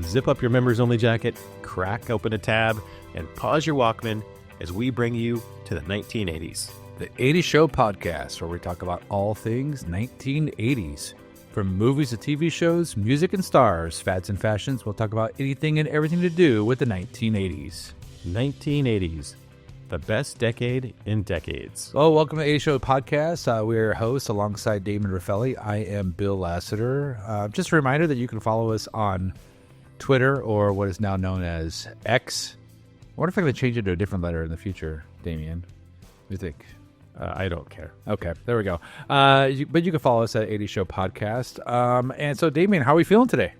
Zip up your members-only jacket, crack open a tab, and pause your Walkman as we bring you to the 1980s. The 80s Show podcast, where we talk about all things 1980s. From movies to TV shows, music and stars, fads and fashions, we'll talk about anything and everything to do with the 1980s. 1980s, the best decade in decades. Well, welcome to the 80s Show podcast. We're your hosts alongside Damon Raffelli. I am Bill Lassiter. Just a reminder that you can follow us on Twitter, or what is now known as X. I wonder if I can change it to a different letter in the future, Damien. What do you think? I don't care. Okay, there we go. But you can follow us at 80 Show Podcast. And so, Damien, how are we feeling today?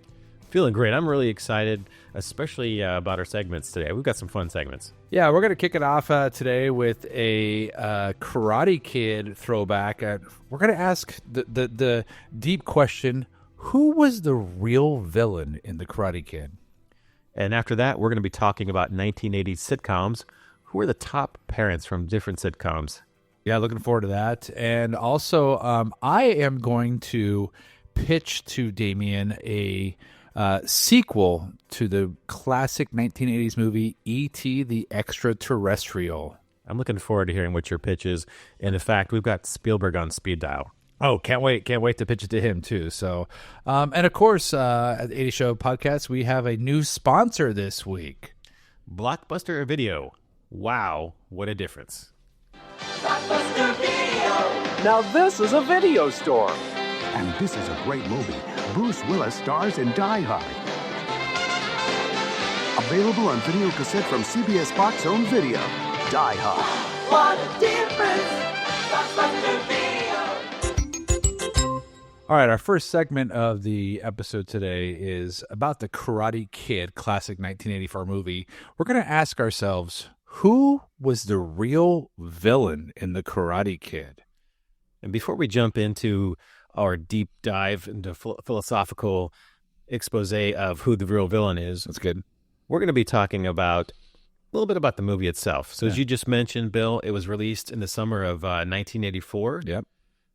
Feeling great. I'm really excited, especially about our segments today. We've got some fun segments. Yeah, we're going to kick it off today with a Karate Kid throwback. We're going to ask the deep question, who was the real villain in the Karate Kid? And after that, we're going to be talking about 1980s sitcoms. Who are the top parents from different sitcoms? Yeah, looking forward to that. And also, I am going to pitch to Damien a sequel to the classic 1980s movie E.T. the Extraterrestrial. I'm looking forward to hearing what your pitch is. And in fact, we've got Spielberg on speed dial. Oh, can't wait to pitch it to him, too. So, and of course, at the 80 Show Podcast, we have a new sponsor this week. Blockbuster Video. Wow, what a difference. Blockbuster Video. Now this is a video store. And this is a great movie. Bruce Willis stars in Die Hard. Available on video cassette from CBS Box Home Video. Die Hard. What a difference. Blockbuster Video. All right, our first segment of the episode today is about the Karate Kid classic 1984 movie. We're going to ask ourselves, who was the real villain in the Karate Kid? And before we jump into our deep dive into philosophical expose of who the real villain is, that's good. We're going to be talking about a little bit about the movie itself. So as you just mentioned, Bill, it was released in the summer of 1984. Yep.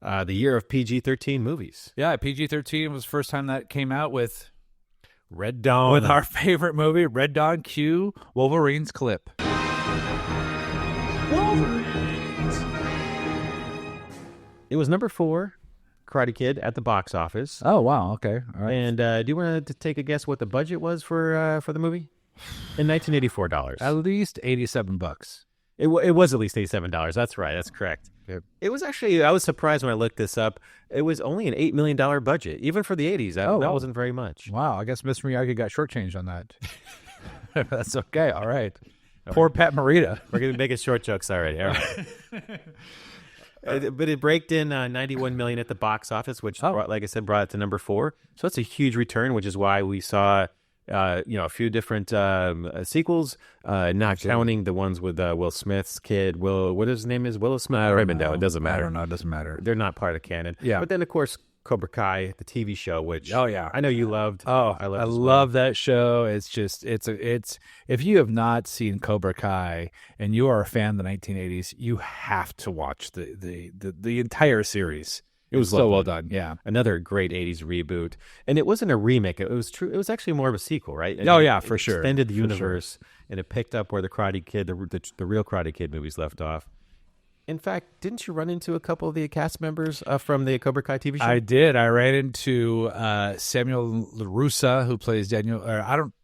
The year of PG-13 movies. Yeah, PG-13 was the first time that came out with Red Dawn. With our favorite movie, Red Dawn. Cue Wolverine's clip. Wolverines. It was number 4, Karate Kid, at the box office. Oh, wow. Okay. All right. And do you want to take a guess what the budget was for the movie? In 1984 dollars. At least $87. It was at least $87. That's right. That's correct. Yep. It was actually, I was surprised when I looked this up. It was only an $8 million budget, even for the 80s. That wasn't very much. Wow. I guess Mr. Miyagi got shortchanged on that. That's okay. All right. Poor Pat Morita. We're going to make it short jokes already. All right. But it braked in $91 million at the box office, which, like I said, brought it to number 4. So it's a huge return, which is why we saw a few different sequels, not counting the ones with Will Smith's kid. What his name is? Willow Smith? Raymond. It doesn't matter. I don't know. It doesn't matter. They're not part of the canon. Yeah. But then, of course, Cobra Kai, the TV show, which I know you loved. Oh, I love that show. It's just it's if you have not seen Cobra Kai and you are a fan of the 1980s, you have to watch the entire series. It was so well done. Yeah. Another great 80s reboot. And it wasn't a remake. It was true. It was actually more of a sequel, right? And for sure. Extended the universe, and it picked up where the Karate Kid, the real Karate Kid movies left off. In fact, didn't you run into a couple of the cast members from the Cobra Kai TV show? I did. I ran into Samuel LaRussa, who plays Daniel.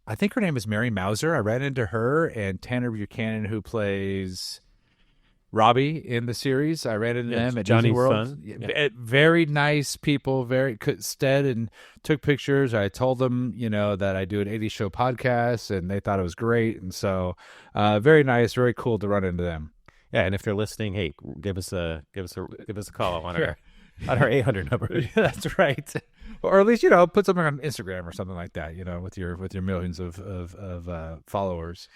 I think her name is Mary Mauser. I ran into her, and Tanner Buchanan, who plays Robbie in the series. I ran into them at Johnny Disney World. Son. Yeah. Very nice people. Very stead, and took pictures. I told them, that I do an 80s Show podcast, and they thought it was great. And so, very nice, very cool to run into them. Yeah, and if they're listening, hey, give us a call on our 800 number. That's right. Or at least put something on Instagram or something like that. With your millions of followers.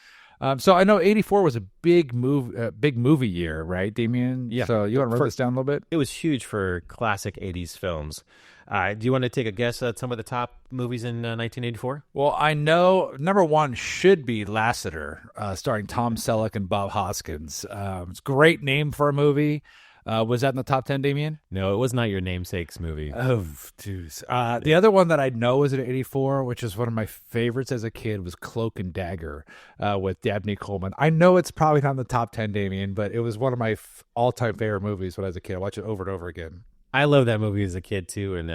So I know 84 was a big movie year, right, Damien? Yeah. So you want to run this down a little bit? It was huge for classic 80s films. Do you want to take a guess at some of the top movies in 1984? Well, I know number 1 should be Lassiter, starring Tom Selleck and Bob Hoskins. It's a great name for a movie. Was that in the top 10, Damien? No, it was not your namesake's movie. Oh, dude. The other one that I know was in '84, which is one of my favorites as a kid, was Cloak and Dagger with Dabney Coleman. I know it's probably not in the top 10, Damien, but it was one of my all-time favorite movies when I was a kid. I watched it over and over again. I love that movie as a kid too, and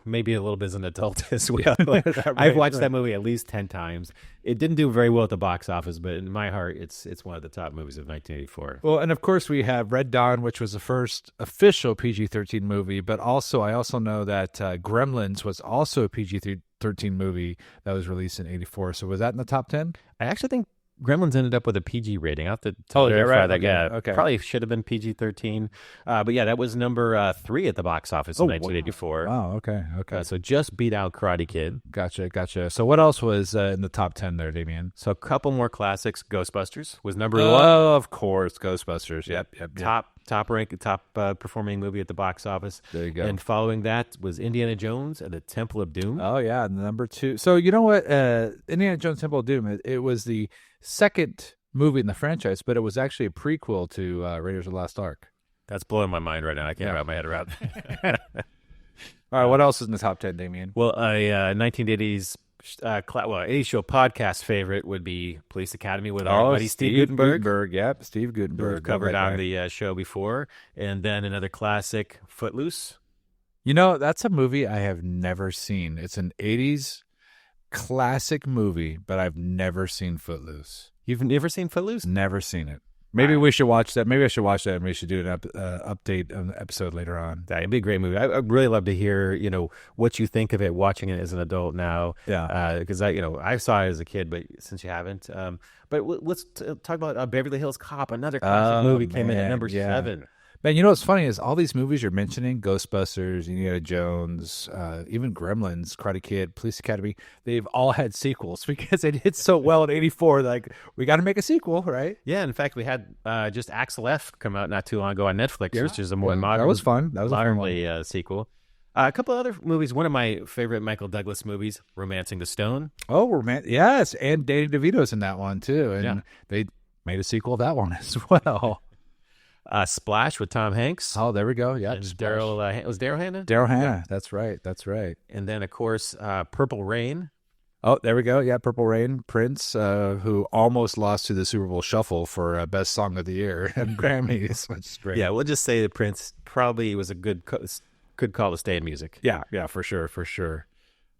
maybe a little bit as an adult as well. I've watched that movie at least 10 times. It didn't do very well at the box office, but in my heart, it's one of the top movies of 1984. Well, and of course we have Red Dawn, which was the first official PG-13 movie, but I also know that Gremlins was also a PG-13 movie that was released in '84. So was that in the top 10? I actually think Gremlins ended up with a PG rating. I have to Oh, yeah, verify right. that. Okay, Yeah, okay. probably should have been PG-13. But yeah, that was number 3 at the box office in 1984. Wow, okay. So just beat out Karate Kid. Gotcha. So what else was in the top 10 there, Damien? So a couple more classics. Ghostbusters was number 1. Oh, of course, Ghostbusters. Yep. Top performing movie at the box office. There you go. And following that was Indiana Jones and the Temple of Doom. Oh, yeah, number 2. So you know what? Indiana Jones Temple of Doom, it was the second movie in the franchise, but it was actually a prequel to Raiders of the Lost Ark. That's blowing my mind right now. I can't wrap my head around that. All right, what else is in the top 10, Damien? Well, a 1980s 80s show podcast favorite would be Police Academy with our buddy Steve Guttenberg. Yep, Steve Guttenberg. We've covered on the show before. And then another classic, Footloose. You know, that's a movie I have never seen. It's an 80s classic movie, but I've never seen Footloose. You've never seen Footloose? Never seen it. Maybe we should watch that. Maybe I should watch that, and we should do an update on the episode later on. That'd be a great movie. I'd really love to hear, what you think of it watching it as an adult now. Yeah. Because I saw it as a kid, but since you haven't, but let's talk about Beverly Hills Cop. Another classic movie came in at number 7. Man, you know what's funny is all these movies you're mentioning, Ghostbusters, Indiana Jones, even Gremlins, Karate Kid, Police Academy, they've all had sequels because they did so well in '84. Like, we got to make a sequel, right? Yeah, in fact, we had just Axel F come out not too long ago on Netflix, which is a more modern. That was fun. That was a fun one. Sequel. A couple other movies. One of my favorite Michael Douglas movies, Romancing the Stone. Oh, yes, and Danny DeVito's in that one too, and they made a sequel of that one as well. Splash with Tom Hanks. Oh, there we go. Yeah, was Daryl Hannah? Daryl Hannah. That's right. And then, of course, Purple Rain. Oh, there we go. Yeah, Purple Rain. Prince, who almost lost to the Super Bowl Shuffle for Best Song of the Year and Grammys. Which is great. Yeah, we'll just say that Prince probably was a good call to stay in music. Yeah, for sure.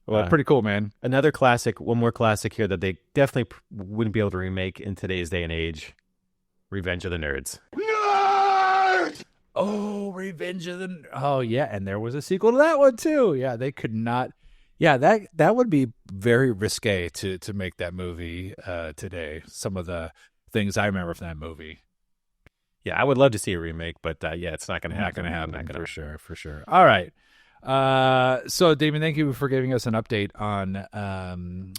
Well, pretty cool, man. Another classic, one more classic here that they definitely wouldn't be able to remake in today's day and age. Revenge of the Nerds. Oh, Revenge of the... Oh, yeah, and there was a sequel to that one, too. Yeah, they could not... Yeah, that would be very risque to make that movie today. Some of the things I remember from that movie. Yeah, I would love to see a remake, but it's not going to happen. For sure. All right. So, Damien, thank you for giving us an update on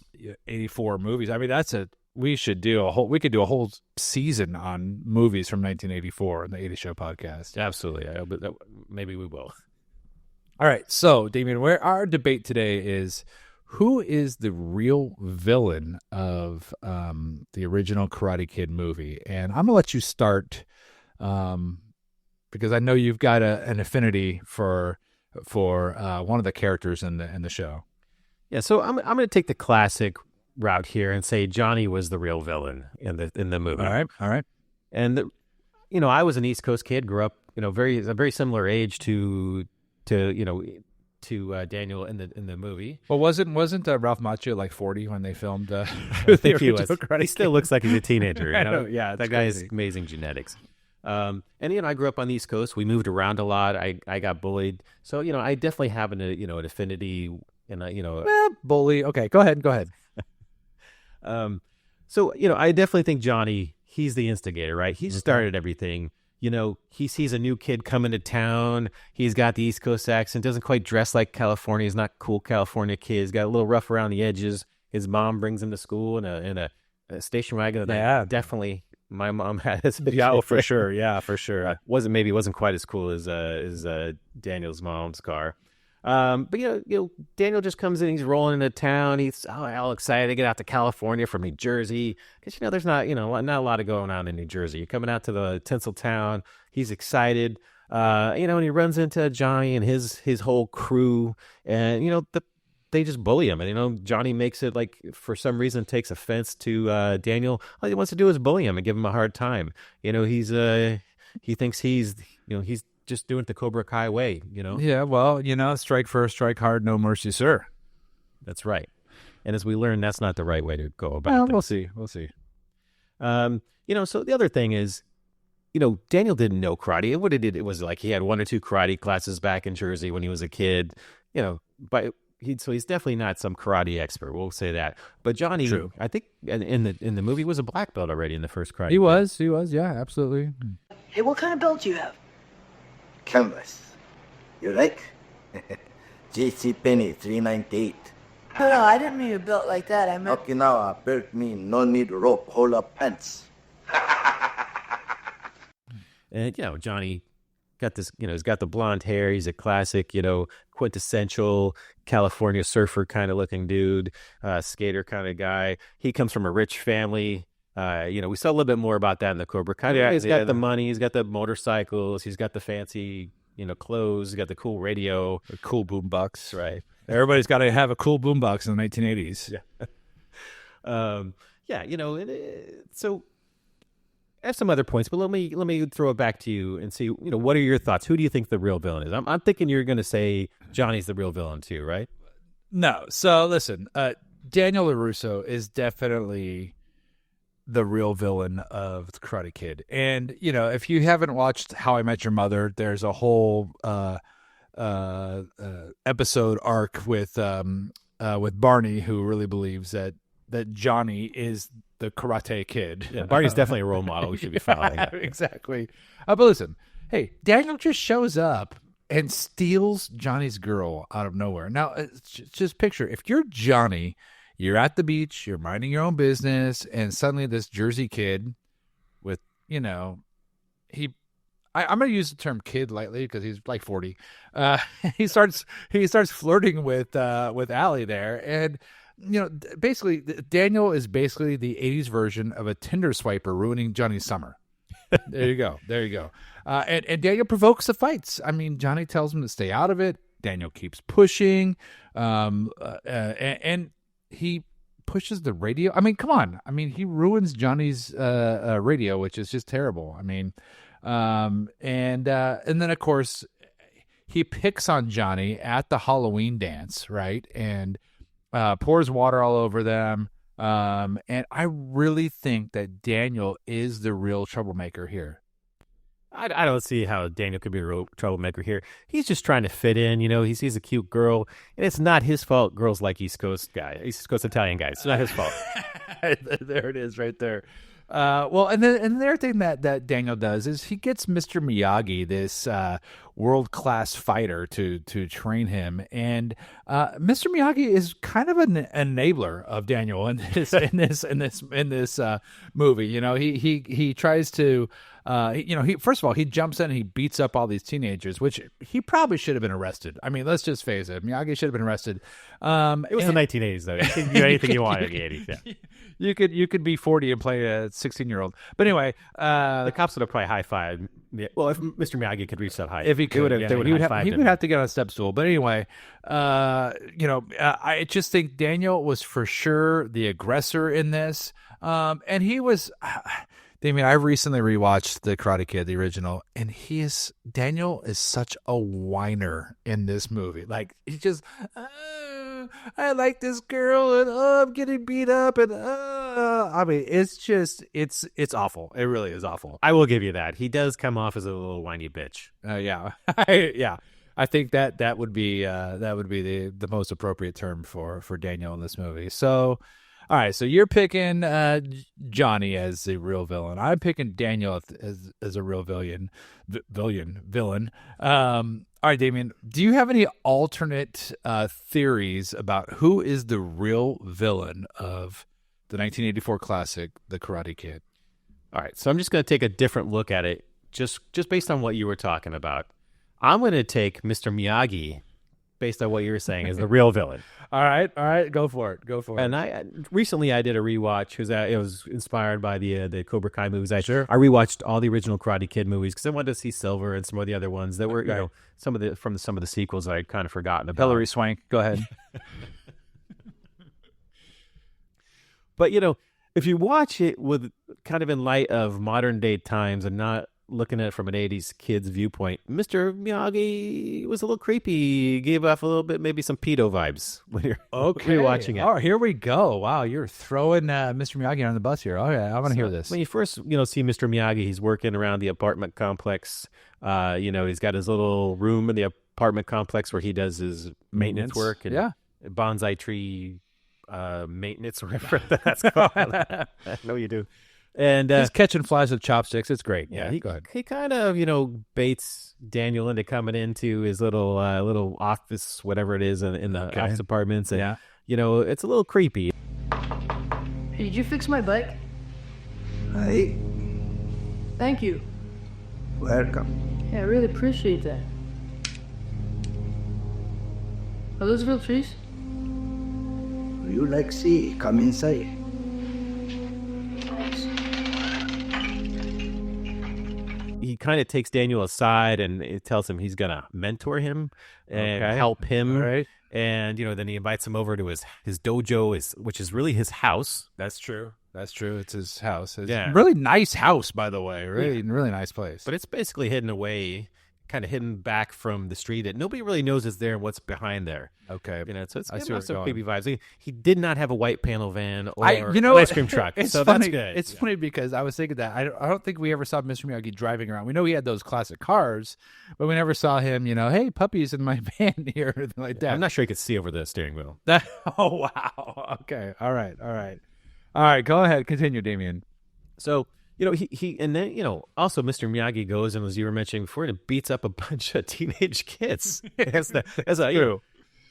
84 movies. I mean, we could do a whole season on movies from 1984 in the 80 Show podcast. Absolutely. Maybe we will. All right. So, Damien, where our debate today is who is the real villain of the original Karate Kid movie? And I'm going to let you start because I know you've got an affinity for one of the characters in the show. Yeah. So I'm going to take the classic route here and say Johnny was the real villain in the movie. All right. And I was an East Coast kid, grew up, a very similar age to Daniel in the movie. Well, wasn't Ralph Macchio like 40 when they filmed? I think he was. He still looks like he's a teenager. I know. Yeah, that guy has amazing genetics. And I grew up on the East Coast. We moved around a lot. I got bullied, so I definitely have an affinity and bully. Okay, go ahead. So I definitely think Johnny, he's the instigator, right? He started everything. He sees a new kid coming to town. He's got the East Coast accent, doesn't quite dress like California. He's not cool California kid. He's got a little rough around the edges. His mom brings him to school in a station wagon. Yeah, definitely. My mom had his picture. Yeah, for sure. Yeah, for sure. Wasn't quite as cool as Daniel's mom's car. But Daniel just comes in. He's rolling into town. He's all excited to get out to California from New Jersey because there's not a lot of going on in New Jersey. You're coming out to the Tinseltown. He's excited. And he runs into Johnny and his whole crew, and they just bully him. And Johnny makes it like, for some reason, takes offense to Daniel. All he wants to do is bully him and give him a hard time. He thinks he's just doing it the Cobra Kai way. Yeah, well, strike first, strike hard, no mercy, sir. That's right. And as we learn, that's not the right way to go about it. We'll see. So the other thing is, Daniel didn't know karate. And what he did, it was like he had 1 or 2 karate classes back in Jersey when he was a kid, but so he's definitely not some karate expert. We'll say that. But Johnny, True. I think in the movie, was a black belt already in the first karate. He was, yeah, absolutely. Hey, what kind of belt do you have? Canvas. You like? J.C. Penney, 398. No, I didn't mean a belt like that. I meant... Okinawa belt mean no need rope, hold up pants. And, Johnny got this, he's got the blonde hair. He's a classic, quintessential California surfer kind of looking dude, skater kind of guy. He comes from a rich family. We saw a little bit more about that in the Cobra Kai. Yeah, he's got the money. He's got the motorcycles. He's got the fancy, clothes. He's got the cool radio. The cool boombox. Right. Everybody's got to have a cool boombox in the 1980s. Yeah. So I have some other points, but let me throw it back to you and see, what are your thoughts? Who do you think the real villain is? I'm thinking you're going to say Johnny's the real villain too, right? No. So listen, Daniel LaRusso is definitely the real villain of the Karate Kid. And, if you haven't watched How I Met Your Mother, there's a whole episode arc with Barney, who really believes that Johnny is the Karate Kid. Yeah, Barney's definitely a role model. We should be following. Exactly. But listen, hey, Daniel just shows up and steals Johnny's girl out of nowhere. Now, just picture, if you're Johnny, you're at the beach, you're minding your own business, and suddenly this Jersey kid with, I'm going to use the term kid lightly because he's like 40. He starts flirting with Allie there, and basically Daniel is basically the 80s version of a Tinder swiper ruining Johnny's summer. There you go. And Daniel provokes the fights. I mean, Johnny tells him to stay out of it. Daniel keeps pushing, and he pushes the radio. I mean, come on. I mean, he ruins Johnny's radio, which is just terrible. I mean, and then of course he picks on Johnny at the Halloween dance, right? And pours water all over them. And I really think that Daniel is the real troublemaker here. I don't see how Daniel could be a real troublemaker here. He's just trying to fit in. He sees a cute girl, and it's not his fault. Girls like East Coast Italian guys. It's not his fault. There it is, right there. Well, and the other thing that Daniel does is he gets Mr. Miyagi, this world-class fighter, to train him, and Mr. Miyagi is kind of an enabler of Daniel in this movie. He tries to. First of all, he jumps in and he beats up all these teenagers, which he probably should have been arrested. I mean, let's just face it. Miyagi should have been arrested. It was the 1980s, though. You could do anything you want in the 80s. Yeah. You could be 40 and play a 16-year-old. But anyway, the cops would have probably high-fived. Well, if Mr. Miyagi could reach that high, if he could, they would he would have to get on a step stool. But anyway, I just think Daniel was for sure the aggressor in this, and he was. I recently rewatched The Karate Kid, the original, and Daniel is such a whiner in this movie. Like, he's just, I like this girl, and I'm getting beat up, and I mean, it's awful. It really is awful. I will give you that. He does come off as a little whiny bitch. Yeah, yeah. I think that would be the most appropriate term for Daniel in this movie. So. All right, so you're picking Johnny as the real villain. I'm picking Daniel as a real villain. All right, Damien, do you have any alternate theories about who is the real villain of the 1984 classic, The Karate Kid? All right, so I'm just going to take a different look at it, just based on what you were talking about. I'm going to take Mr. Miyagi based on what you're saying, is the real villain. All right, go for it. And I recently did a rewatch because it was inspired by the Cobra Kai movies. I rewatched all the original Karate Kid movies because I wanted to see Silver and some of the other ones that were some of the sequels I had kind of forgotten about. Hilary Swank, go ahead. But if you watch it with kind of in light of modern day times and not looking at it from an 80s kid's viewpoint, Mr. Miyagi was a little creepy. He gave off a little bit, maybe some pedo vibes when you're watching it. Oh, here we go. Wow, you're throwing Mr. Miyagi on the bus here. Okay, I want to hear this. When you first, see Mr. Miyagi, he's working around the apartment complex. He's got his little room in the apartment complex where he does his maintenance work and bonsai tree maintenance, whatever that's called. I know you do. And he's catching flies with chopsticks. It's great. Yeah, he, go ahead. He kind of baits Daniel into coming into his little office, whatever it is, in the office apartments. And, it's a little creepy. Hey, did you fix my bike? Hi. Thank you. Welcome. Yeah, I really appreciate that. Are those real trees? You like see? Come inside. He kind of takes Daniel aside and it tells him he's gonna mentor him and help him. Right. And then he invites him over to his dojo, which is really his house. That's true. It's his house. Yeah. Really nice house, by the way. Really nice place. But it's basically hidden away, kind of hidden back from the street that nobody really knows is there and what's behind there. Okay. So it's I see some creepy vibes. He did not have a white panel van or ice cream truck. It's so funny. That's good. It's funny because I was thinking that I don't think we ever saw Mr. Miyagi driving around. We know he had those classic cars, but we never saw him, hey, puppies in my van here, or anything like that. I'm not sure he could see over the steering wheel. Oh, wow. Okay. All right. Go ahead. Continue, Damien. So, he and then, also Mr. Miyagi goes and, as you were mentioning before, and beats up a bunch of teenage kids.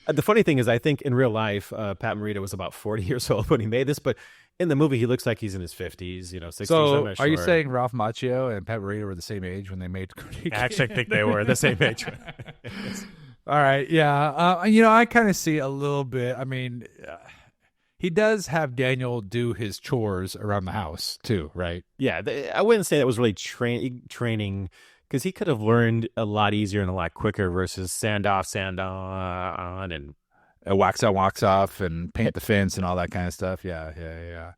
The funny thing is, I think in real life, Pat Morita was about 40 years old when he made this, but in the movie, he looks like he's in his 50s, 60s. So, I'm not are you sure. saying Ralph Macchio and Pat Morita were the same age when they made Karate Kid? Actually, I think they were the same age. All right, yeah. I kind of see a little bit. I mean, he does have Daniel do his chores around the house too, right? Yeah, I wouldn't say that was really training, because he could have learned a lot easier and a lot quicker versus sand off, sand on, and wax on, wax off, and paint the fence and all that kind of stuff. Yeah.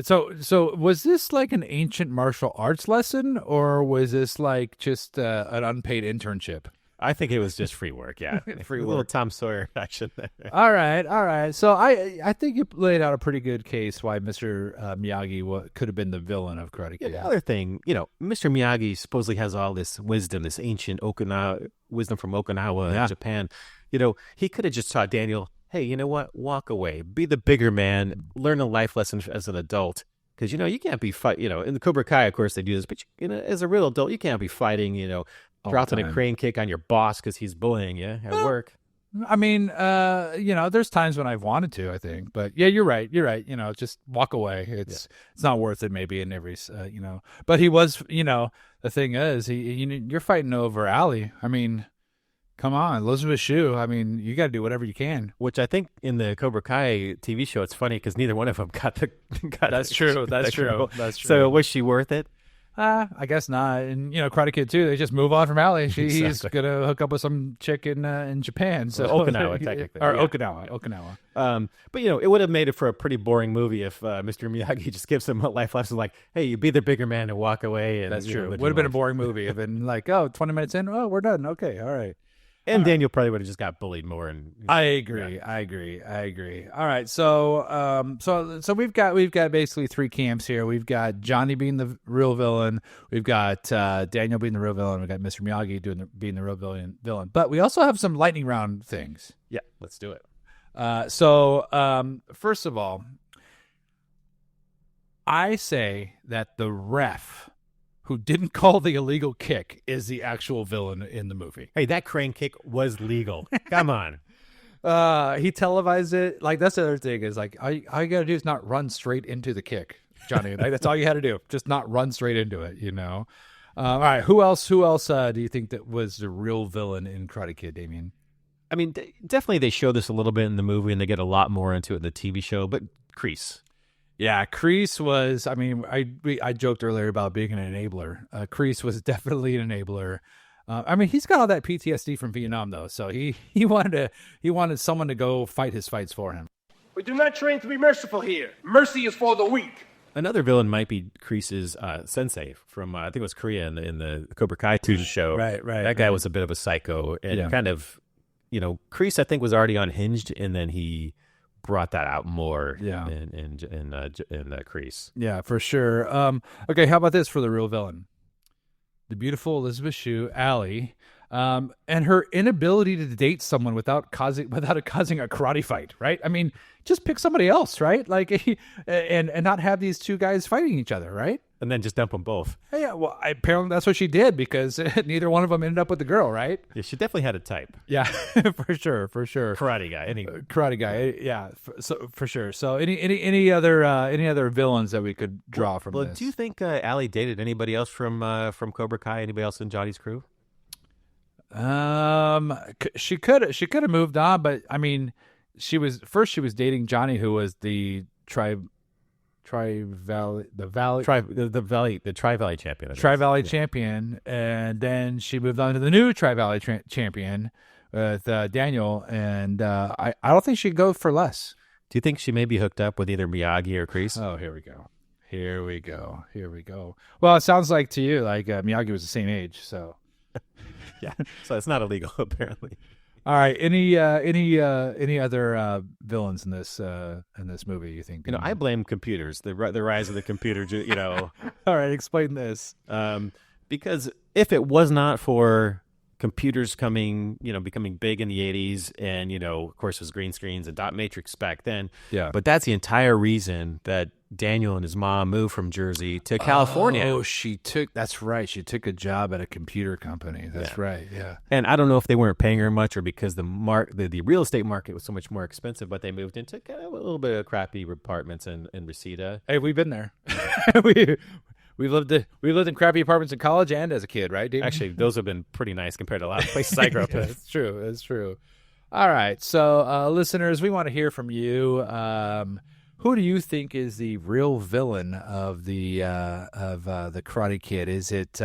So was this like an ancient martial arts lesson, or was this like just an unpaid internship? I think it was just free work, yeah. Free work. A little Tom Sawyer action there. All right. So I think you laid out a pretty good case why Mr. Miyagi could have been the villain of Karate Kid. The other thing, Mr. Miyagi supposedly has all this wisdom, this ancient wisdom from Okinawa in Japan. He could have just taught Daniel, hey, you know what? Walk away. Be the bigger man. Learn a life lesson as an adult. Because, you can't be in the Cobra Kai, of course, they do this. But, as a real adult, you can't be fighting, dropping a crane kick on your boss because he's bullying you at work. I mean, there's times when I've wanted to, I think. But, yeah, you're right. Just walk away. It's not worth it maybe in every, But he was, the thing is, you're fighting over Ali. I mean, come on, Elizabeth Shue. I mean, you got to do whatever you can. Which I think in the Cobra Kai TV show, it's funny because neither one of them got the. That's true. That's true. So was she worth it? I guess not. And Karate Kid too. They just move on from Ali. He's gonna hook up with some chick in Japan. So Okinawa, technically, or Okinawa. But it would have made it for a pretty boring movie if Mr. Miyagi just gives him a life lesson like, "Hey, you be the bigger man and walk away." And that's true. Would have been a boring movie. Have been like, 20 minutes in, we're done. Okay, all right. And Daniel probably would have just got bullied more. And I agree. All right, so we've got basically three camps here. We've got Johnny being the real villain. We've got Daniel being the real villain. We've got Mr. Miyagi being the real villain. But we also have some lightning round things. Yeah, let's do it. First of all, I say that the ref who didn't call the illegal kick is the actual villain in the movie. Hey, that crane kick was legal. Come on. He televised it. Like, that's the other thing is, like, all you got to do is not run straight into the kick, Johnny. That's all you had to do. Just not run straight into it, All right, who else do you think that was the real villain in Karate Kid, Damien? I mean, definitely they show this a little bit in the movie, and they get a lot more into it in the TV show. But Kreese. Yeah, Kreese was. I mean, I joked earlier about being an enabler. Kreese was definitely an enabler. I mean, he's got all that PTSD from Vietnam, though. So he wanted someone to go fight his fights for him. We do not train to be merciful here. Mercy is for the weak. Another villain might be Kreese's sensei from I think it was Korea in the Cobra Kai show. Right. That guy was a bit of a psycho and kind of, Kreese I think was already unhinged, and then he brought that out more. Yeah. in Kreese. Yeah, for sure. Okay, how about this for the real villain? The beautiful Elizabeth Shue, Allie, and her inability to date someone without causing a karate fight, right? I mean, just pick somebody else, right? Like, and not have these two guys fighting each other, right? And then just dump them both. Yeah, well, apparently that's what she did because neither one of them ended up with the girl, right? Yeah, she definitely had a type. Yeah, for sure. Karate guy, karate guy, yeah, for sure. So, any other villains that we could draw from this? Do you think Allie dated anybody else from Cobra Kai? Anybody else in Johnny's crew? She could have moved on, but I mean, she was dating Johnny, who was the Tri-Valley champion. Tri-Valley champion, and then she moved on to the new Tri-Valley champion with Daniel, and I don't think she'd go for less. Do you think she may be hooked up with either Miyagi or Kreese? Oh, here we go. Well, it sounds like to you like Miyagi was the same age, so yeah, so it's not illegal apparently. All right. Any other villains in this movie? You think? I blame computers. The rise of the computer. All right. Explain this. Because if it was not for computers becoming big in the 80s, and of course it was green screens and dot matrix back then. Yeah. But that's the entire reason that Daniel and his mom moved from Jersey to California. Oh, that's right. She took a job at a computer company. That's right. Yeah. And I don't know if they weren't paying her much or because the real estate market was so much more expensive, but they moved into kind of a little bit of crappy apartments in Reseda. Hey, we've been there. We lived in crappy apartments in college and as a kid, right, David? Actually, those have been pretty nice compared to a lot of places I grew up in. It's true. All right. So, listeners, we want to hear from you. Who do you think is the real villain of the Karate Kid? Is it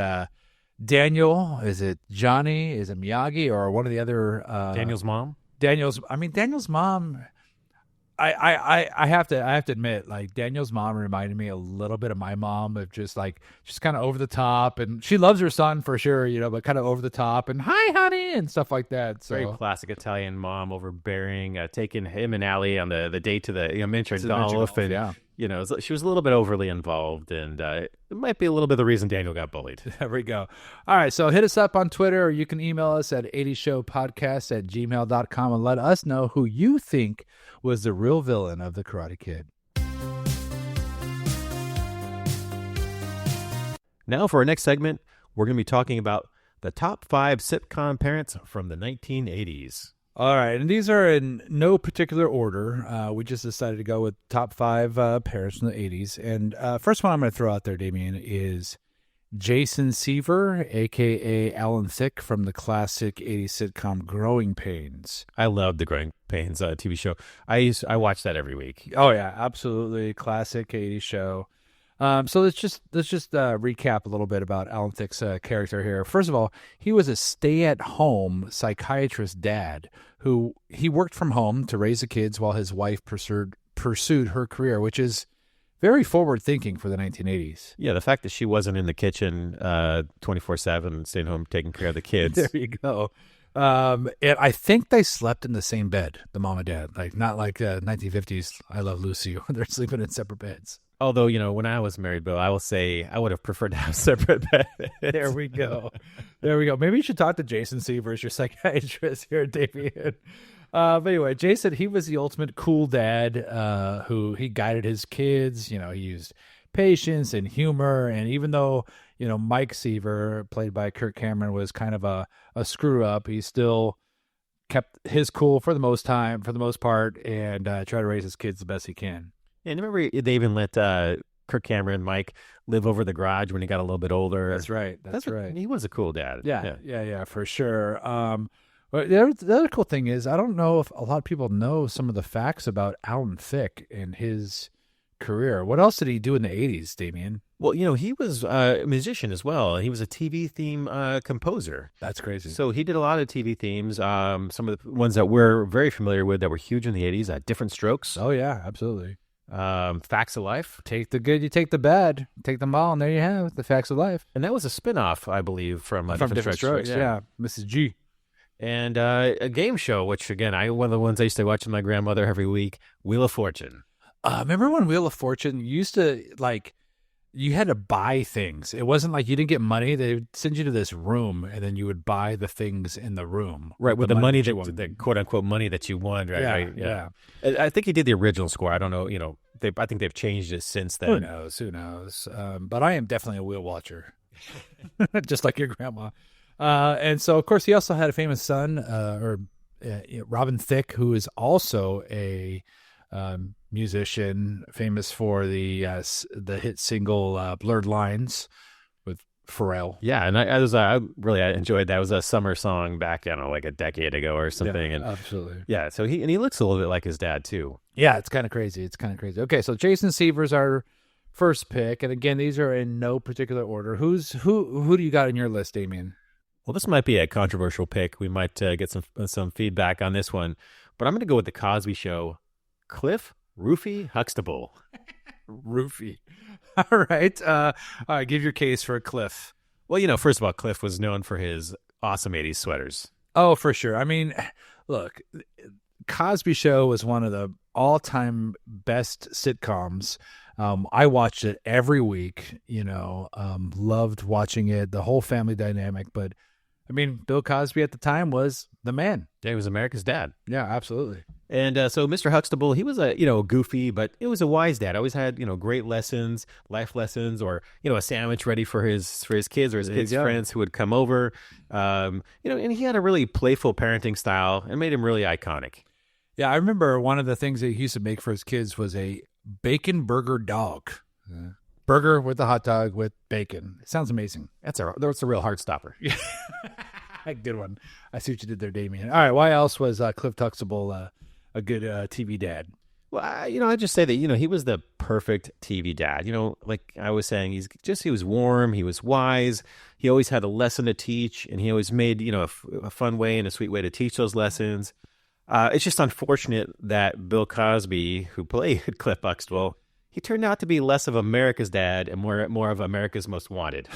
Daniel? Is it Johnny? Is it Miyagi or one of the other? Daniel's mom. Daniel's mom. I have to admit, like, Daniel's mom reminded me a little bit of my mom, of just like, she's kind of over the top, and she loves her son for sure, but kind of over the top and hi honey and stuff like that. So very classic Italian mom, overbearing, taking him and Allie on the date to the miniature golf, and yeah. She was a little bit overly involved, and it might be a little bit of the reason Daniel got bullied. There we go. All right, so hit us up on Twitter, or you can email us at 80showpodcast@gmail.com and let us know who you think was the real villain of the Karate Kid. Now for our next segment, we're going to be talking about the top 5 sitcom parents from the 1980s. All right, and these are in no particular order. We just decided to go with top 5 parents from the 80s. And first one I'm going to throw out there, Damien, is Jason Seaver, a.k.a. Alan Thicke, from the classic 80s sitcom Growing Pains. I loved the Growing Pains TV show. I watched that every week. Oh, yeah, absolutely. Classic 80s show. So let's just recap a little bit about Alan Thicke's character here. First of all, he was a stay-at-home psychiatrist dad who he worked from home to raise the kids while his wife pursued her career, which is very forward-thinking for the 1980s. Yeah, the fact that she wasn't in the kitchen 24/7, staying home taking care of the kids. There you go. And I think they slept in the same bed, the mom and dad. Like, not like 1950s I Love Lucy, where they're sleeping in separate beds. Although, when I was married, Bill, I will say I would have preferred to have separate beds. There we go. Maybe you should talk to Jason Seavers, your psychiatrist here, Damien. But anyway, Jason, he was the ultimate cool dad who he guided his kids. He used patience and humor. And even though, Mike Seaver, played by Kirk Cameron, was kind of a screw up, he still kept his cool for the most part, and tried to raise his kids the best he can. And remember, they even let Kirk Cameron and Mike live over the garage when he got a little bit older. That's right. That's right. He was a cool dad. Yeah, for sure. Well, the other cool thing is, I don't know if a lot of people know some of the facts about Alan Thicke and his career. What else did he do in the 80s, Damien? Well, he was a musician as well. He was a TV theme composer. That's crazy. So he did a lot of TV themes. Some of the ones that we're very familiar with that were huge in the 80s, Different Strokes. Oh, yeah, absolutely. Facts of Life. Take the good, you take the bad. Take them all, and there you have the Facts of Life. And that was a spin-off, I believe, from Different Strokes. Yeah, Mrs. G. And a game show, which, again, one of the ones I used to watch with my grandmother every week, Wheel of Fortune. Remember when Wheel of Fortune used to, you had to buy things. It wasn't like you didn't get money. They would send you to this room, and then you would buy the things in the room. Right, with the money the quote-unquote money that you won. Right? Yeah. I think he did the original score. I don't know, I think they've changed it since then. Who knows? But I am definitely a wheel watcher, just like your grandma. And so, of course, he also had a famous son, Robin Thicke, who is also a musician, famous for the hit single "Blurred Lines" with Pharrell. Yeah, and I really enjoyed that. It was a summer song back, I don't know, like a decade ago or something. Yeah, and absolutely. Yeah, so he looks a little bit like his dad too. Yeah, it's kind of crazy. Okay, so Jason Seaver's our first pick, and again, these are in no particular order. Who do you got in your list, Damien? Well, this might be a controversial pick. We might get some feedback on this one, but I'm going to go with the Cosby Show. Cliff Rufy Huxtable. Rufy. All right. All right. Give your case for Cliff. Well, first of all, Cliff was known for his awesome 80s sweaters. Oh, for sure. I mean, look, Cosby Show was one of the all-time best sitcoms. I watched it every week, loved watching it, the whole family dynamic. But, I mean, Bill Cosby at the time was the man. Yeah, he was America's dad. Yeah, absolutely. And so Mr. Huxtable, he was goofy, but it was a wise dad. Always had, great lessons, life lessons, or, a sandwich ready for his kids or his kids' friends who would come over. And he had a really playful parenting style and made him really iconic. Yeah, I remember one of the things that he used to make for his kids was a bacon burger dog. Burger with a hot dog with bacon. It sounds amazing. That's a real heart stopper. Yeah. Good one. I see what you did there, Damien. All right, why else was Cliff Huxtable a good TV dad? Well, I just say that, he was the perfect TV dad. Like I was saying, he was warm, he was wise, he always had a lesson to teach, and he always made, a fun way and a sweet way to teach those lessons. It's just unfortunate that Bill Cosby, who played Cliff Huxtable, he turned out to be less of America's dad and more of America's Most Wanted.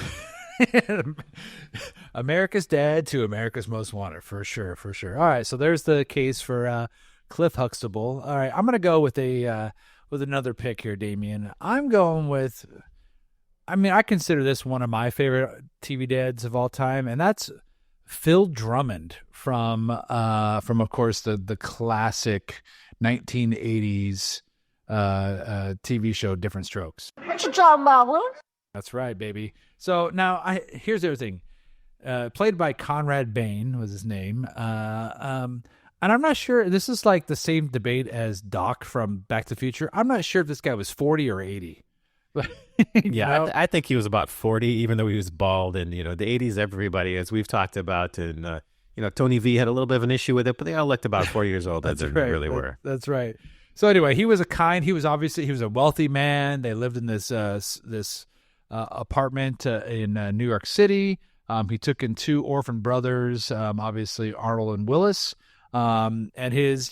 America's dad to America's Most Wanted, for sure. All right, so there's the case for Cliff Huxtable. All right, I'm gonna go with another pick here, Damien. I'm going with, I consider this one of my favorite TV dads of all time, and that's Phil Drummond from of course the classic 1980s TV show Different Strokes. What you talking about, Will? That's right, baby. So now here's the other thing. Played by Conrad Bain was his name. And I'm not sure, this is like the same debate as Doc from Back to the Future. I'm not sure if this guy was 40 or 80. Yeah, I think he was about 40, even though he was bald. And, the 80s, everybody, as we've talked about, and, Tony V had a little bit of an issue with it, but they all looked about 40 years old. That's right. They really were. That's right. So anyway, he was a wealthy man. They lived in this apartment in New York City. He took in two orphan brothers, obviously Arnold and Willis. And his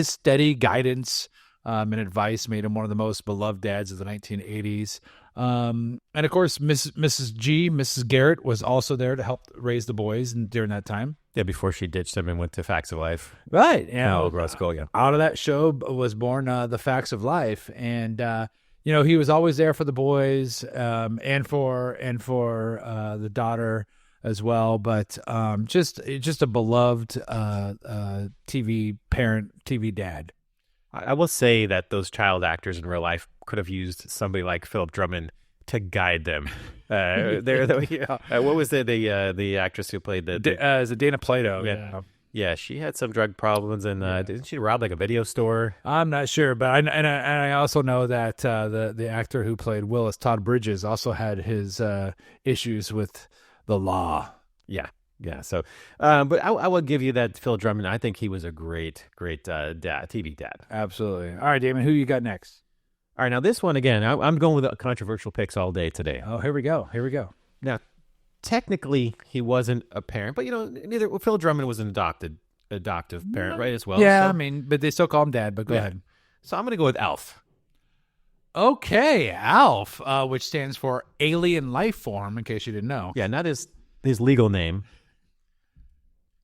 steady guidance and advice made him one of the most beloved dads of the 1980s. And of course, Mrs. Garrett was also there to help raise the boys during that time. Yeah, before she ditched him and went to Facts of Life. Right. Yeah. Old Roscoe, yeah. Out of that show was born The Facts of Life. And, he was always there for the boys and for the daughter as well. But just a beloved TV parent, TV dad. I will say that those child actors in real life could have used somebody like Philip Drummond to guide them. What was the actress who played is it Dana Plato? Yeah, she had some drug problems, and didn't she rob like a video store? I'm not sure, but I also know that the actor who played Willis, Todd Bridges, also had his issues with the law. Yeah. Yeah. So, but I will give you that Phil Drummond. I think he was a great dad, TV dad. Absolutely. All right, Damon, who you got next? All right. Now, this one, again, I'm going with controversial picks all day today. Oh, here we go. Now, technically, he wasn't a parent, but, neither Phil Drummond was an adoptive parent, right, as well. Yeah, so, I mean, but they still call him Dad, but go ahead. So I'm going to go with Alf. Okay, Alf, which stands for alien life form, in case you didn't know. Yeah, not his legal name.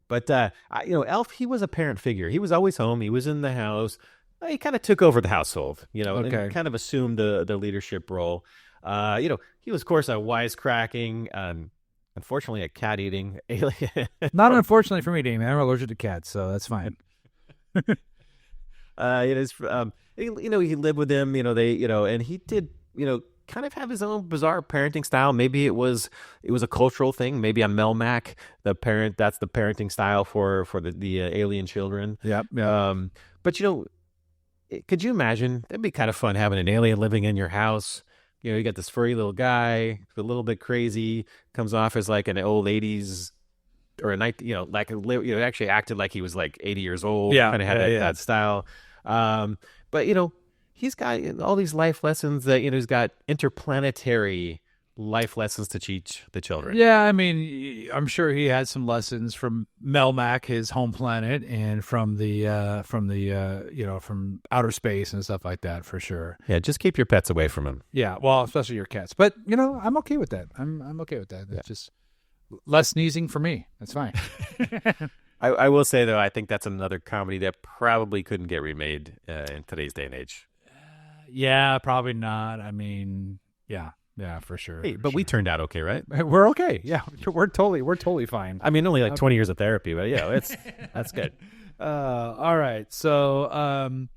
But, Alf, he was a parent figure. He was always home. He was in the house. He kind of took over the household, and kind of assumed the leadership role. He was, of course, a wisecracking, unfortunately, a cat-eating alien. Not unfortunately for me, Damien. I'm allergic to cats, so that's fine. It is, he lived with him, and he did, kind of have his own bizarre parenting style. Maybe it was a cultural thing. Maybe a Melmac, that's the parenting style for the alien children. Yeah. But could you imagine? That'd be kind of fun having an alien living in your house. You got this furry little guy, a little bit crazy, comes off as like an old 80s or a night, actually acted like he was like 80 years old. Yeah, kind of had that style. But he's got all these life lessons that he's got interplanetary life lessons to teach the children. Yeah, I mean, I'm sure he had some lessons from Melmac, his home planet, and from outer space and stuff like that, for sure. Yeah, just keep your pets away from him. Yeah, well, especially your cats. But I'm okay with that. I'm okay with that. It's just less sneezing for me. That's fine. I will say though, I think that's another comedy that probably couldn't get remade in today's day and age. Yeah, probably not. I mean, yeah, for sure. Hey, but we turned out okay, right? We're okay. Yeah, we're totally fine. I mean, only like 20 years of therapy, but that's good. All right. So,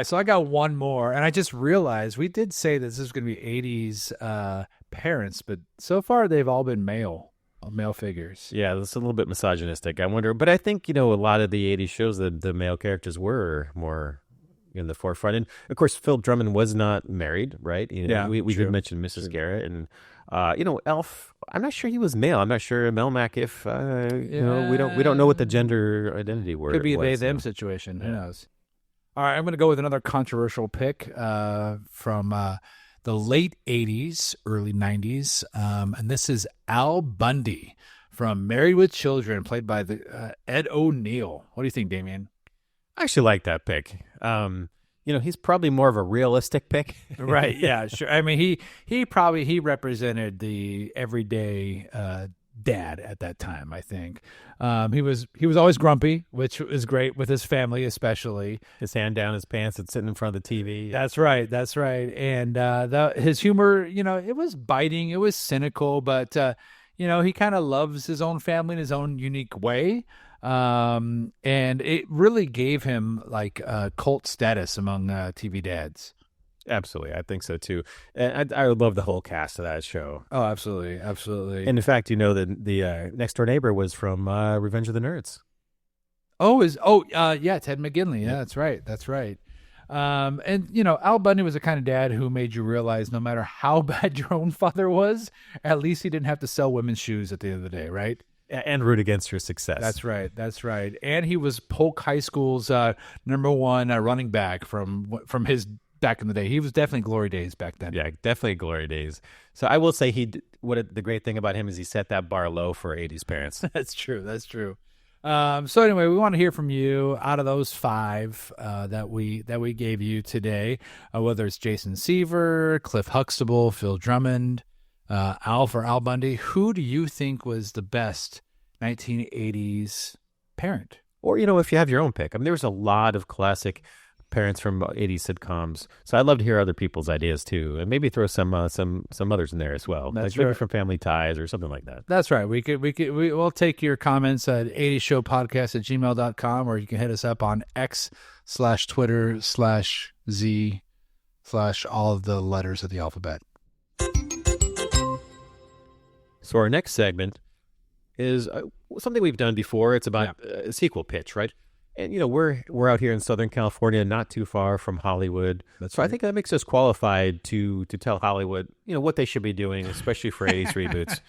so I got one more, and I just realized we did say this is going to be 80s parents, but so far they've all been male figures. Yeah, that's a little bit misogynistic. I wonder, but I think a lot of the 80s shows that the male characters were more in the forefront. And of course, Phil Drummond was not married, right? We did mention Mrs. Garrett, and Elf. I'm not sure he was male. I'm not sure Melmac. If we don't know what the gender identity were. Could be a they/them situation. Who knows? All right, I'm going to go with another controversial pick from the late 80s, early 90s, and this is Al Bundy from Married with Children, played by Ed O'Neill. What do you think, Damien? I actually like that pick. He's probably more of a realistic pick. Right, yeah, sure. I mean, he represented the everyday dad at that time, I think. He was always grumpy, which was great with his family, especially. His hand down his pants and sitting in front of the TV. That's right. And his humor, it was biting, it was cynical, but he kind of loves his own family in his own unique way. And it really gave him like cult status among TV dads. Absolutely, I think so too. And I would love the whole cast of that show. Oh, absolutely. And in fact, the next door neighbor was from Revenge of the Nerds. Yeah, Ted McGinley. Yeah, that's right. And Al Bundy was the kind of dad who made you realize no matter how bad your own father was, at least he didn't have to sell women's shoes at the end of the day, right? And root against your success. That's right. And he was Polk High School's number one running back from his back in the day. He was definitely glory days back then. Yeah, definitely glory days. So I will say the great thing about him is he set that bar low for 80s parents. That's true. So anyway, we want to hear from you out of those five that we gave you today, whether it's Jason Seaver, Cliff Huxtable, Phil Drummond, Alf or Al Bundy. Who do you think was the best 1980s parent? Or, if you have your own pick. I mean, there was a lot of classic parents from 80s sitcoms. So I'd love to hear other people's ideas too, and maybe throw some others in there as well. That's maybe from Family Ties or something like that. That's right. We'll take your comments at 80showpodcast@gmail.com, or you can hit us up on X/Twitter/Z/ all of the letters of the alphabet. So our next segment is something we've done before. It's about a sequel pitch, right? And we're out here in Southern California, not too far from Hollywood. That's I right. think that makes us qualified to tell Hollywood, what they should be doing, especially for 80s reboots.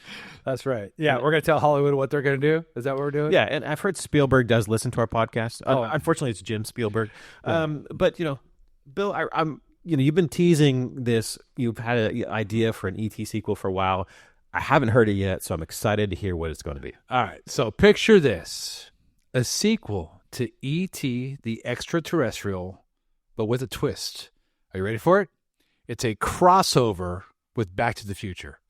That's right. Yeah, we're going to tell Hollywood what they're going to do. Is that what we're doing? Yeah, and I've heard Spielberg does listen to our podcast. Unfortunately, it's Jim Spielberg. But Bill, I'm you've been teasing this. You've had an idea for an ET sequel for a while. I haven't heard it yet, so I'm excited to hear what it's going to be. All right. So picture this: a sequel to E.T. the Extraterrestrial, but with a twist. Are you ready for it? It's a crossover with Back to the Future.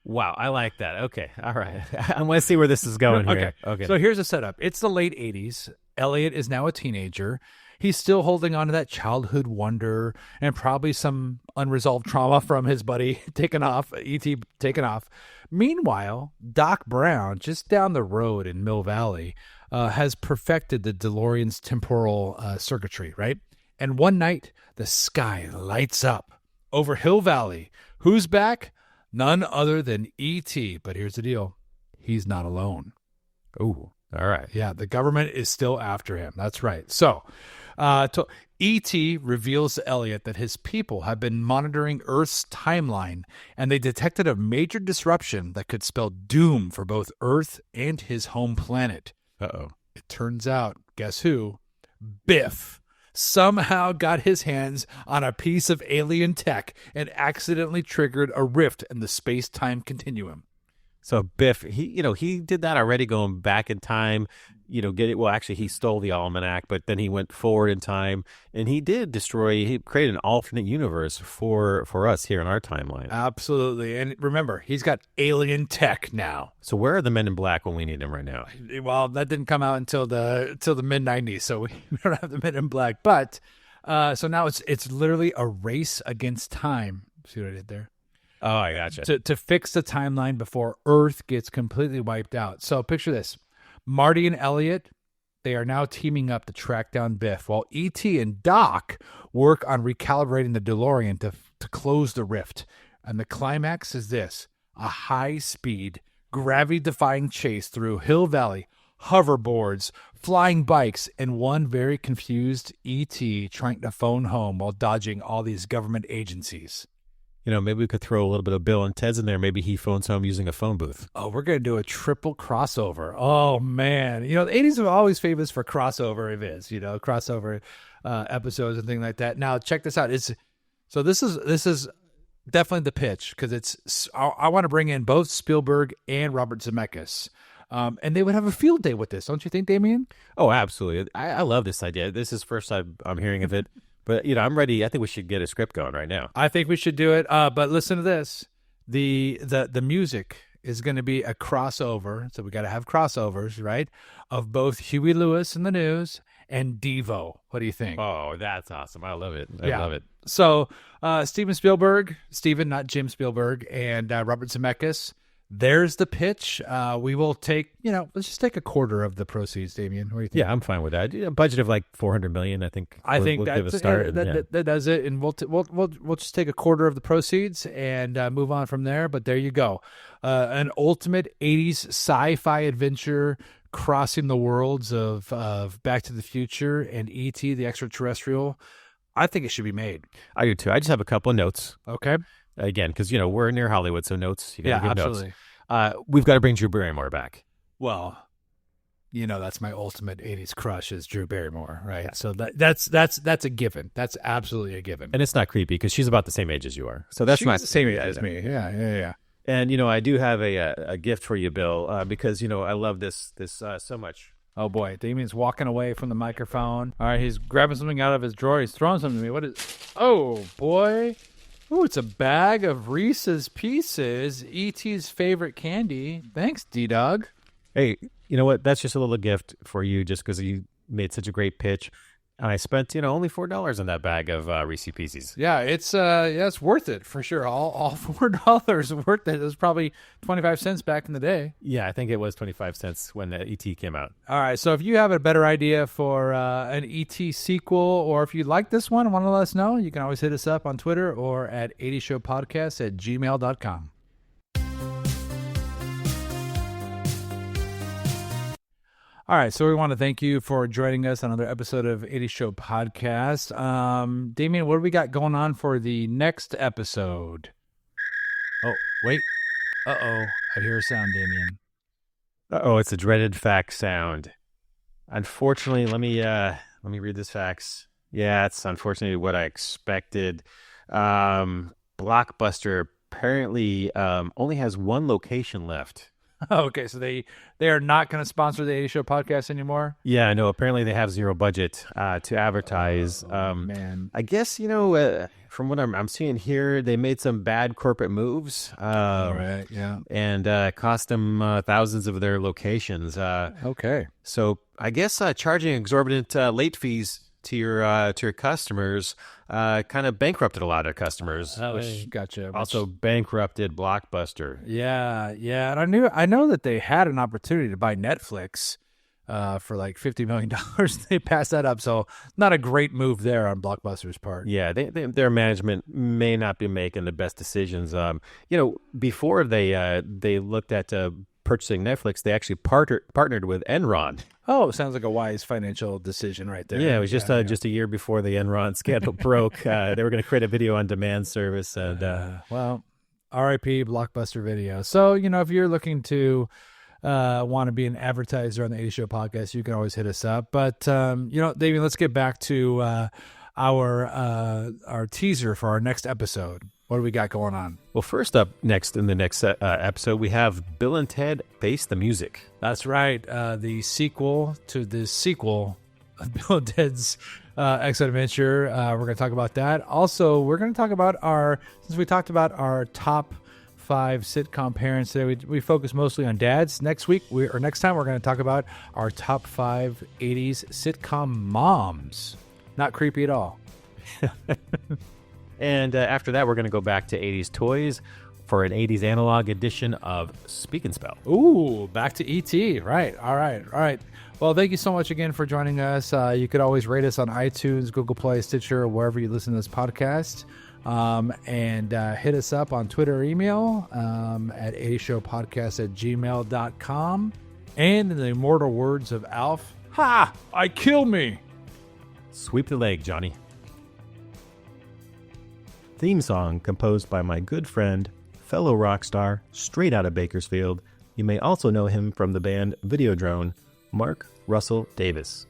Wow, I like that. Okay, all right. I want to see where this is going here. Okay. So here's the setup. It's the late 80s. Elliot is now a teenager. He's still holding on to that childhood wonder and probably some unresolved trauma from his buddy taking off, E.T. taking off. Meanwhile, Doc Brown, just down the road in Mill Valley, has perfected the DeLorean's temporal circuitry, right? And one night, the sky lights up over Hill Valley. Who's back? None other than E.T. But here's the deal. He's not alone. Ooh, all right. Yeah, the government is still after him. That's right. So, E.T. reveals to Elliot that his people have been monitoring Earth's timeline, and they detected a major disruption that could spell doom for both Earth and his home planet. Uh-oh. It turns out, guess who? Biff somehow got his hands on a piece of alien tech and accidentally triggered a rift in the space-time continuum. So Biff, he did that already, going back in time, actually he stole the almanac, but then he went forward in time, and he created an alternate universe for us here in our timeline. Absolutely. And remember, he's got alien tech now. So where are the Men in Black when we need them right now? Well, that didn't come out until the mid-90s, so we don't have the Men in Black. But so now it's literally a race against time. See what I did there? Oh, I gotcha. To fix the timeline before Earth gets completely wiped out. So picture this. Marty and Elliot, they are now teaming up to track down Biff, while E.T. and Doc work on recalibrating the DeLorean to close the rift. And the climax is this: a high-speed, gravity-defying chase through Hill Valley, hoverboards, flying bikes, and one very confused E.T. trying to phone home while dodging all these government agencies. Maybe we could throw a little bit of Bill and Ted's in there. Maybe he phones home using a phone booth. Oh, we're going to do a triple crossover. Oh, man. The 80s are always famous for crossover events, crossover episodes and things like that. Now, check this out. This is definitely the pitch, because I want to bring in both Spielberg and Robert Zemeckis. And they would have a field day with this, don't you think, Damien? Oh, absolutely. I love this idea. This is first I'm hearing of it. But, I'm ready. I think we should get a script going right now. I think we should do it. But listen to this. The music is going to be a crossover. So we got to have crossovers, right? Of both Huey Lewis and the News and Devo. What do you think? Oh, that's awesome. I love it. I love it. So Steven Spielberg, not Jim Spielberg, and Robert Zemeckis. There's the pitch. We will take, let's just take a quarter of the proceeds, Damien. What do you think? Yeah, I'm fine with that. A budget of like $400 million, I think. I think we'll give a start. That does it, and we'll just take a quarter of the proceeds and move on from there. But there you go, an ultimate '80s sci-fi adventure crossing the worlds of Back to the Future and E.T. the Extraterrestrial. I think it should be made. I do too. I just have a couple of notes. Okay. Again, because, we're near Hollywood, so notes. You gotta give absolutely. Notes. We've got to bring Drew Barrymore back. Well, that's my ultimate 80s crush is Drew Barrymore, right? Yeah. So that's a given. That's absolutely a given. And it's not creepy because she's about the same age as you are. So that's she's not the same age as me. Yeah. And, I do have a gift for you, Bill, because, I love this so much. Oh, boy. Damien's walking away from the microphone. All right, he's grabbing something out of his drawer. He's throwing something to me. What is... Oh, boy. Oh, it's a bag of Reese's Pieces, E.T.'s favorite candy. Thanks, D-Dog. Hey, you know what? That's just a little gift for you just because you made such a great pitch. And I spent, only $4 on that bag of Reese's Pieces. Yeah, it's worth it for sure. All $4 worth it. It was probably 25 cents back in the day. Yeah, I think it was 25 cents when the E.T. came out. All right, so if you have a better idea for an E.T. sequel, or if you like this one and want to let us know, you can always hit us up on Twitter or at 80showpodcast@gmail.com. All right, so we want to thank you for joining us on another episode of 80 Show Podcast. Damien, what do we got going on for the next episode? Oh, wait. Uh-oh. I hear a sound, Damien. Uh-oh, it's a dreaded fax sound. Unfortunately, let me read this fax. Yeah, it's unfortunately what I expected. Blockbuster apparently only has one location left. Okay, so they are not going to sponsor the 80 Show Podcast anymore? Yeah, no, apparently they have zero budget to advertise. Man. I guess, from what I'm seeing here, they made some bad corporate moves. Right, yeah. And cost them thousands of their locations. Okay. So I guess charging exorbitant late fees to your customers kind of bankrupted a lot of customers. Gotcha. Also bankrupted Blockbuster. Yeah. And I know that they had an opportunity to buy Netflix for like $50 million. They passed that up. So not a great move there on Blockbuster's part. Yeah, their management may not be making the best decisions. Before they looked at purchasing Netflix, they actually partnered with Enron. Oh, sounds like a wise financial decision right there. Yeah, it was just a year before the Enron scandal broke. They were going to create a video on demand service, and well, R.I.P. Blockbuster Video. So if you're looking to want to be an advertiser on the 80 Show Podcast, you can always hit us up. But David, let's get back to our teaser for our next episode. What do we got going on? Well, first up next in the next episode, we have Bill and Ted Face the Music. That's right. The sequel to the sequel of Bill and Ted's Excellent Adventure. We're going to talk about that. Also, we're going to talk about since we talked about our top 5 sitcom parents today, we focus mostly on dads. Next time, we're going to talk about our top 5 80s sitcom moms. Not creepy at all. And after that, we're going to go back to 80s toys for an 80s analog edition of Speak and Spell. Ooh, back to E.T. Right. All right. Well, thank you so much again for joining us. You could always rate us on iTunes, Google Play, Stitcher, or wherever you listen to this podcast. And hit us up on Twitter or email at 80showpodcast@gmail.com. And in the immortal words of Alf, ha! I kill me! Sweep the leg, Johnny. Theme song composed by my good friend, fellow rock star, straight out of Bakersfield. You may also know him from the band Videodrone, Mark Russell Davis.